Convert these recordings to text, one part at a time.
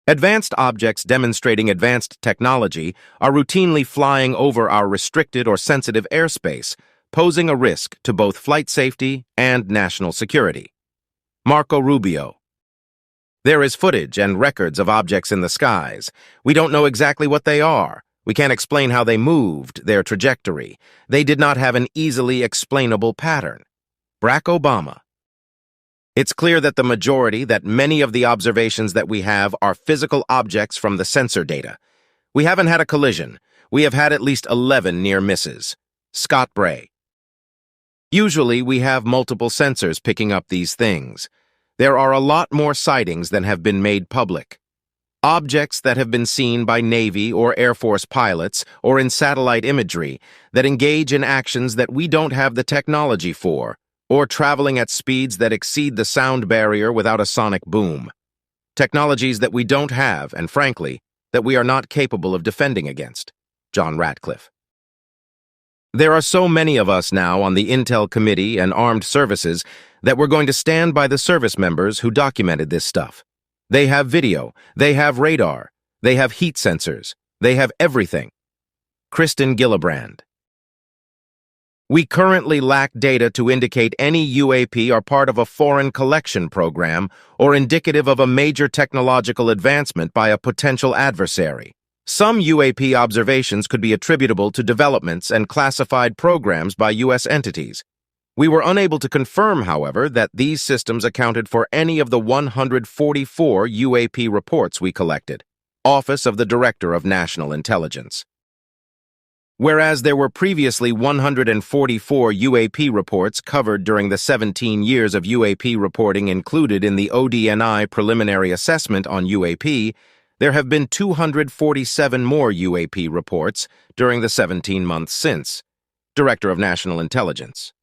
Advanced objects demonstrating advanced technology are routinely flying over our restricted or sensitive airspace, posing a risk to both flight safety and national security. Marco Rubio. There is footage and records of objects in the skies. We don't know exactly what they are. We can't explain how they moved, their trajectory. They did not have an easily explainable pattern. Barack Obama. It's clear that many of the observations that we have are physical objects from the sensor data. We haven't had a collision. We have had at least 11 near misses. Scott Bray. Usually, we have multiple sensors picking up these things. There are a lot more sightings than have been made public. Objects that have been seen by Navy or Air Force pilots or in satellite imagery that engage in actions that we don't have the technology for, or traveling at speeds that exceed the sound barrier without a sonic boom. Technologies that we don't have, and frankly, that we are not capable of defending against. John Ratcliffe. There are so many of us now on the Intel Committee and Armed Services that we're going to stand by the service members who documented this stuff. They have video, they have radar, they have heat sensors, they have everything. Kristen Gillibrand. We currently lack data to indicate any UAP are part of a foreign collection program or indicative of a major technological advancement by a potential adversary. Some UAP observations could be attributable to developments and classified programs by U.S. entities. We were unable to confirm, however, that these systems accounted for any of the 144 UAP reports we collected. Office of the Director of National Intelligence. Whereas there were previously 144 UAP reports covered during the 17 years of UAP reporting included in the ODNI preliminary assessment on UAP, there have been 247 more UAP reports during the 17 months since. Director of National Intelligence.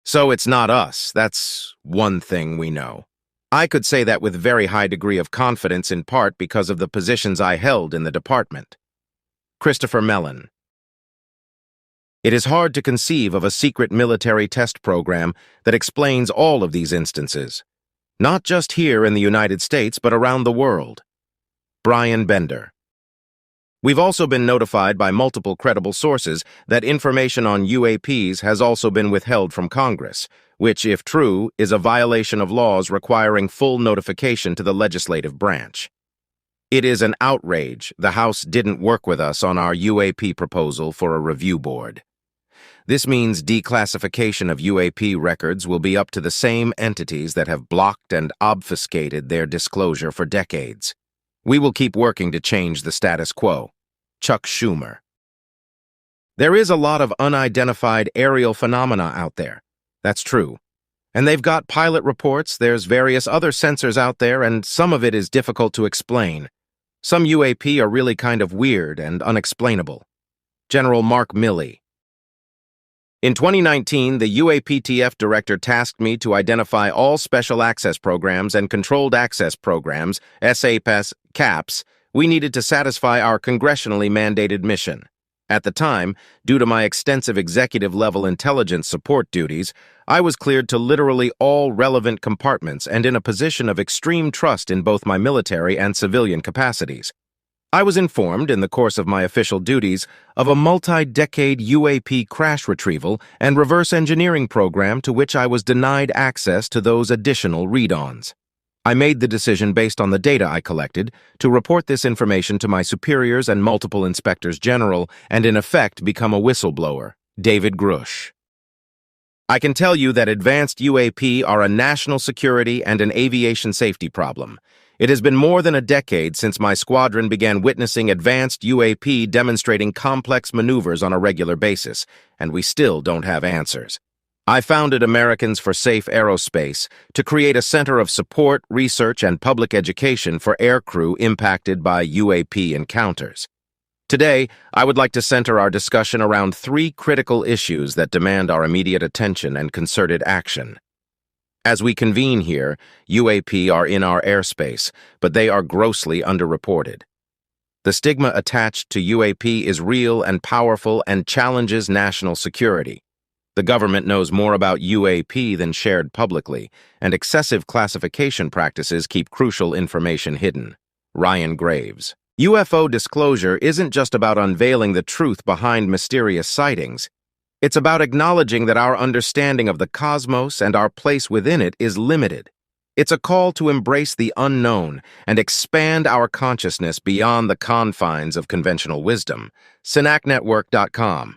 So it's not us. That's one thing we know. I could say that with very high degree of confidence in part because of the positions I held in the department. Christopher Mellon. It is hard to conceive of a secret military test program that explains all of these instances, not just here in the United States, but around the world. Brian Bender. We've also been notified by multiple credible sources that information on UAPs has also been withheld from Congress, which, if true, is a violation of laws requiring full notification to the legislative branch. It is an outrage the House didn't work with us on our UAP proposal for a review board. This means declassification of UAP records will be up to the same entities that have blocked and obfuscated their disclosure for decades. We will keep working to change the status quo. Chuck Schumer. There is a lot of unidentified aerial phenomena out there. That's true. And they've got pilot reports, there's various other sensors out there, and some of it is difficult to explain. Some UAP are really kind of weird and unexplainable. General Mark Milley. In 2019, the UAPTF director tasked me to identify all special access programs and controlled access programs, SAPS, CAPS, we needed to satisfy our congressionally mandated mission. At the time, due to my extensive executive-level intelligence support duties, I was cleared to literally all relevant compartments and in a position of extreme trust in both my military and civilian capacities. I was informed, in the course of my official duties, of a multi-decade UAP crash retrieval and reverse engineering program to which I was denied access to those additional read-ons. I made the decision based on the data I collected to report this information to my superiors and multiple inspectors general and in effect become a whistleblower. David Grush. I can tell you that advanced UAP are a national security and an aviation safety problem. It has been more than a decade since my squadron began witnessing advanced UAP demonstrating complex maneuvers on a regular basis, and we still don't have answers. I founded Americans for Safe Aerospace to create a center of support, research, and public education for aircrew impacted by UAP encounters. Today, I would like to center our discussion around three critical issues that demand our immediate attention and concerted action. As we convene here, UAP are in our airspace, but they are grossly underreported. The stigma attached to UAP is real and powerful and challenges national security. The government knows more about UAP than shared publicly, and excessive classification practices keep crucial information hidden. Ryan Graves. UFO disclosure isn't just about unveiling the truth behind mysterious sightings. It's about acknowledging that our understanding of the cosmos and our place within it is limited. It's a call to embrace the unknown and expand our consciousness beyond the confines of conventional wisdom. SynacNetwork.com